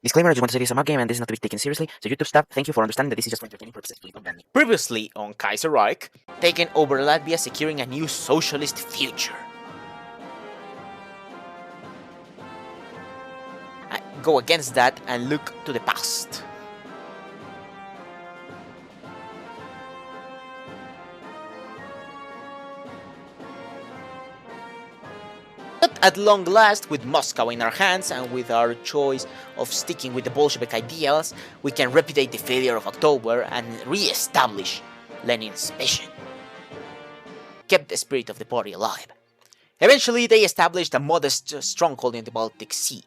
Disclaimer, I just want to say this is a mug game and this is not to be taken seriously, so YouTube staff, thank you for understanding that this is just for entertaining purposes. Please don't ban me. Previously on Kaiserreich, taking over Latvia, securing a new socialist future. I go against that and look to the past. But at long last, with Moscow in our hands and with our choice of sticking with the Bolshevik ideals, we can repudiate the failure of October and re-establish Lenin's vision. Kept the spirit of the party alive. Eventually, they established a modest stronghold in the Baltic Sea,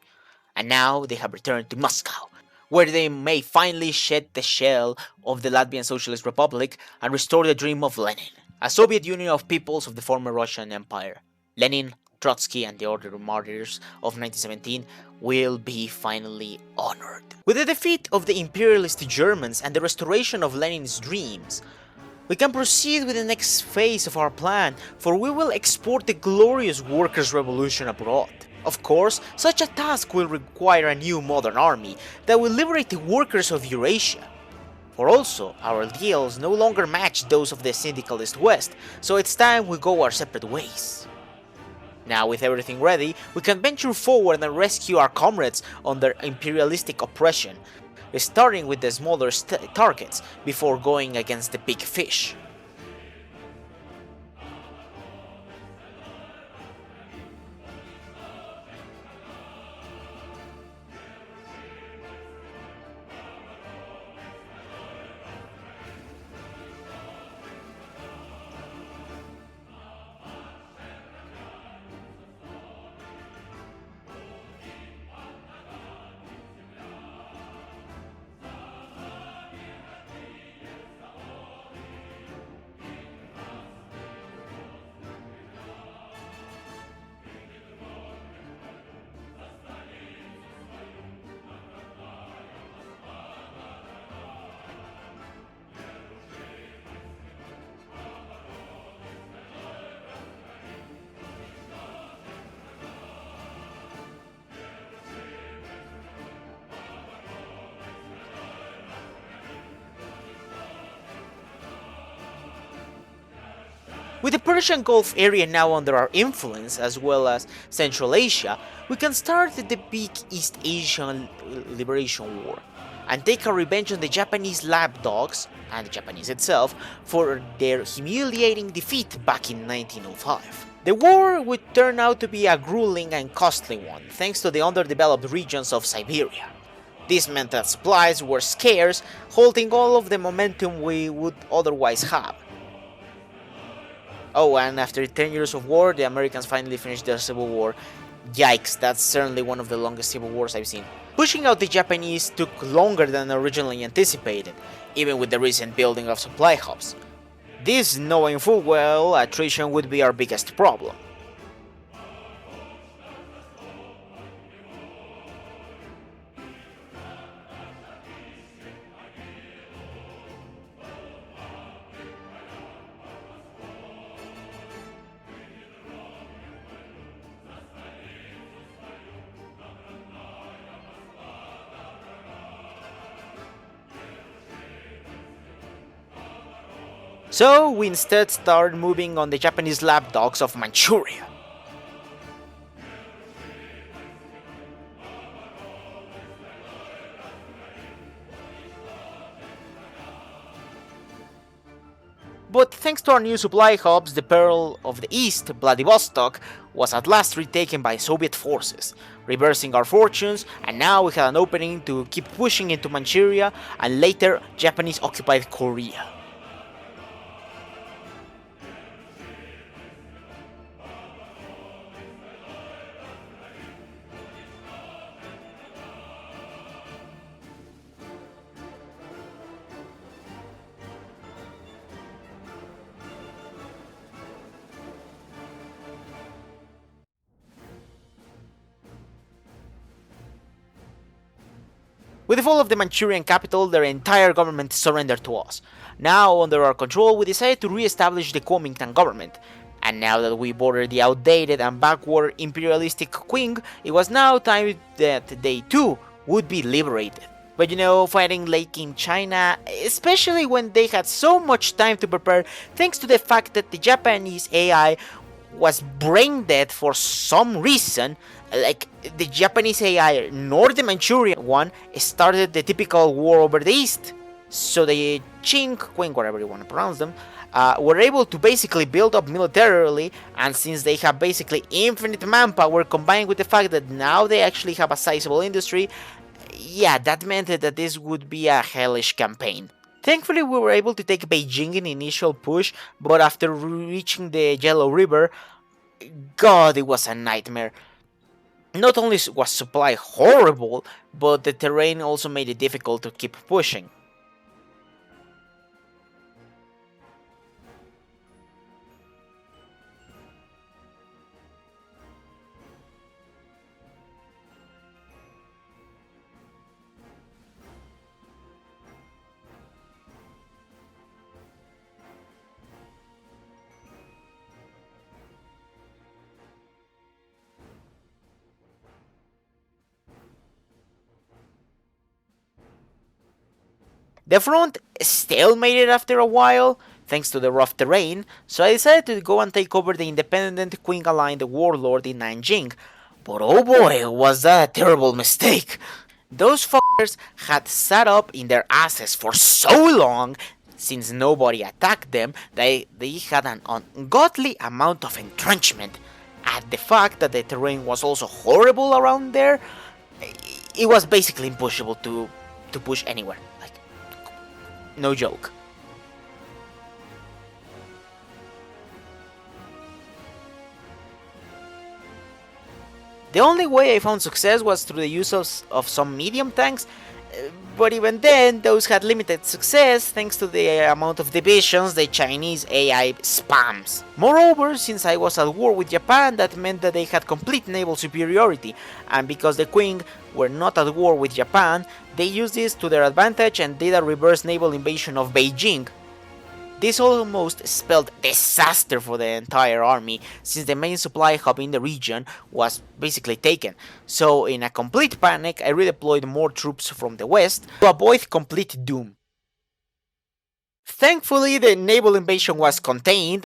and now they have returned to Moscow, where they may finally shed the shell of the Latvian Socialist Republic and restore the dream of Lenin, a Soviet Union of peoples of the former Russian Empire. Lenin, Trotsky, and the other martyrs of 1917 will be finally honored. With the defeat of the imperialist Germans and the restoration of Lenin's dreams, we can proceed with the next phase of our plan, for we will export the glorious workers' revolution abroad. Of course, such a task will require a new modern army that will liberate the workers of Eurasia. For also, our ideals no longer match those of the syndicalist West, so it's time we go our separate ways. Now, with everything ready, we can venture forward and rescue our comrades under imperialistic oppression, starting with the smaller targets before going against the big fish. With the Persian Gulf area now under our influence, as well as Central Asia, we can start the big East Asian Liberation War, and take our revenge on the Japanese lapdogs, and the Japanese itself, for their humiliating defeat back in 1905. The war would turn out to be a grueling and costly one, thanks to the underdeveloped regions of Siberia. This meant that supplies were scarce, halting all of the momentum we would otherwise have. Oh, and after 10 years of war, the Americans finally finished their civil war. Yikes, that's certainly one of the longest civil wars I've seen. Pushing out the Japanese took longer than originally anticipated, even with the recent building of supply hubs. This knowing full well attrition would be our biggest problem. So we instead started moving on the Japanese lapdogs of Manchuria. But thanks to our new supply hubs, the Pearl of the East, Vladivostok, was at last retaken by Soviet forces, reversing our fortunes, and now we had an opening to keep pushing into Manchuria and later Japanese-occupied Korea. With the fall of the Manchurian capital, their entire government surrendered to us. Now, under our control, we decided to re-establish the Kuomintang government. And now that we bordered the outdated and backward imperialistic Qing, it was now time that they too would be liberated. But fighting Lake in China, especially when they had so much time to prepare, thanks to the fact that the Japanese AI was brain dead for some reason, like the Japanese AI nor the Manchurian one started the typical war over the East. So the Qing, Qing, whatever you want to pronounce them, were able to basically build up militarily, and since they have basically infinite manpower combined with the fact that now they actually have a sizable industry, yeah, that meant that this would be a hellish campaign. Thankfully, we were able to take Beijing in the initial push, but after reaching the Yellow River, God, it was a nightmare. Not only was supply horrible, but the terrain also made it difficult to keep pushing. The front still made it after a while, thanks to the rough terrain, so I decided to go and take over the independent Qing-aligned warlord in Nanjing. But oh boy, was that a terrible mistake! Those fuckers had sat up in their asses for so long, since nobody attacked them, they had an ungodly amount of entrenchment. And the fact that the terrain was also horrible around there, it was basically impossible to push anywhere. Like, no joke. The only way I found success was through the use of some medium tanks, but even then, those had limited success thanks to the amount of divisions the Chinese AI spams. Moreover, since I was at war with Japan, that meant that they had complete naval superiority, and because the Qing were not at war with Japan, they used this to their advantage and did a reverse naval invasion of Beijing. This almost spelled disaster for the entire army, since the main supply hub in the region was basically taken. So, in a complete panic, I redeployed more troops from the west to avoid complete doom. Thankfully, the naval invasion was contained.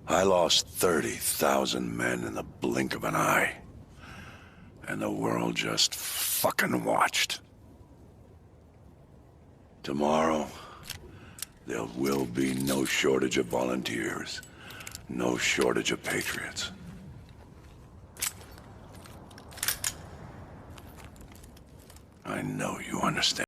I lost 30,000 men in the blink of an eye. And the world just fucking watched. Tomorrow, there will be no shortage of volunteers No shortage of patriots. I know you understand.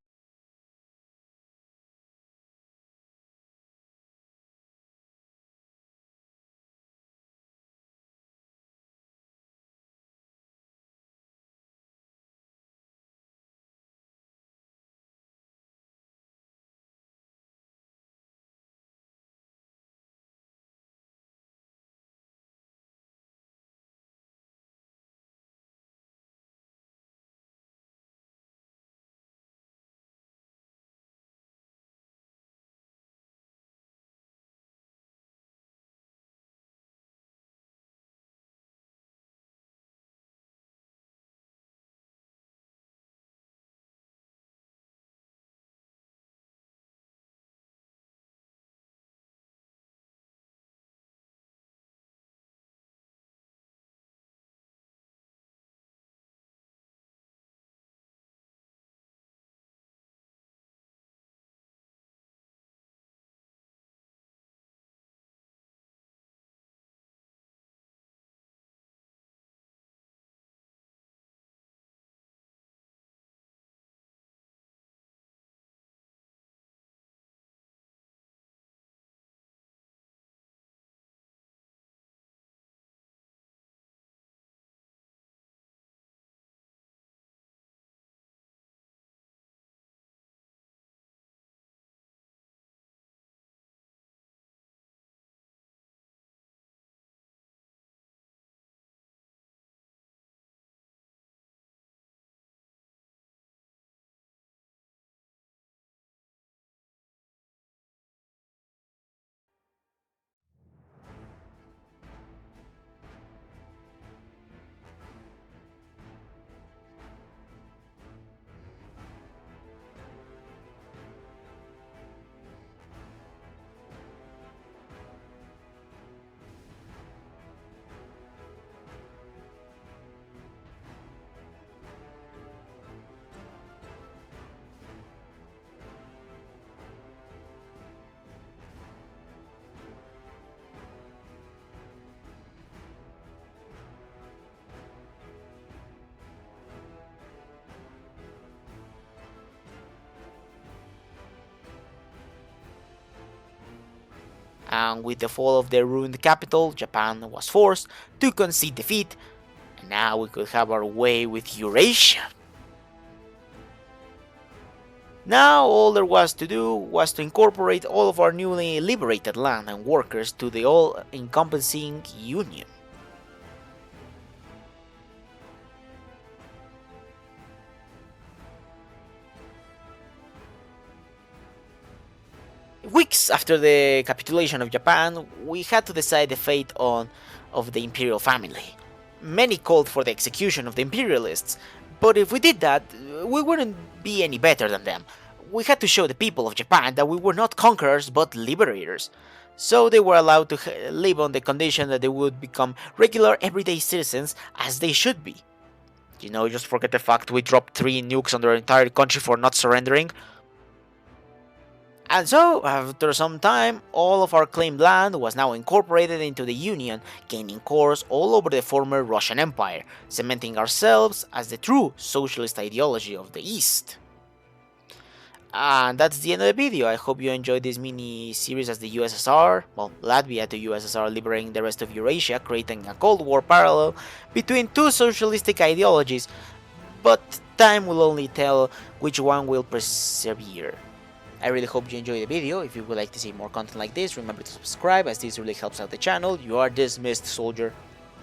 And with the fall of their ruined capital, Japan was forced to concede defeat, and now we could have our way with Eurasia. Now all there was to do was to incorporate all of our newly liberated land and workers to the all-encompassing Union. Weeks after the capitulation of Japan, we had to decide the fate of the imperial family. Many called for the execution of the imperialists, but if we did that, we wouldn't be any better than them. We had to show the people of Japan that we were not conquerors but liberators. So they were allowed to live on the condition that they would become regular everyday citizens as they should be. Just forget the fact we dropped 3 nukes on their entire country for not surrendering. And so, after some time, all of our claimed land was now incorporated into the Union, gaining cores all over the former Russian Empire, cementing ourselves as the true socialist ideology of the East. And that's the end of the video. I hope you enjoyed this mini series as the USSR, Latvia to USSR liberating the rest of Eurasia, creating a Cold War parallel between two socialistic ideologies, but time will only tell which one will persevere. I really hope you enjoyed the video. If you would like to see more content like this, remember to subscribe as this really helps out the channel. You are dismissed, soldier.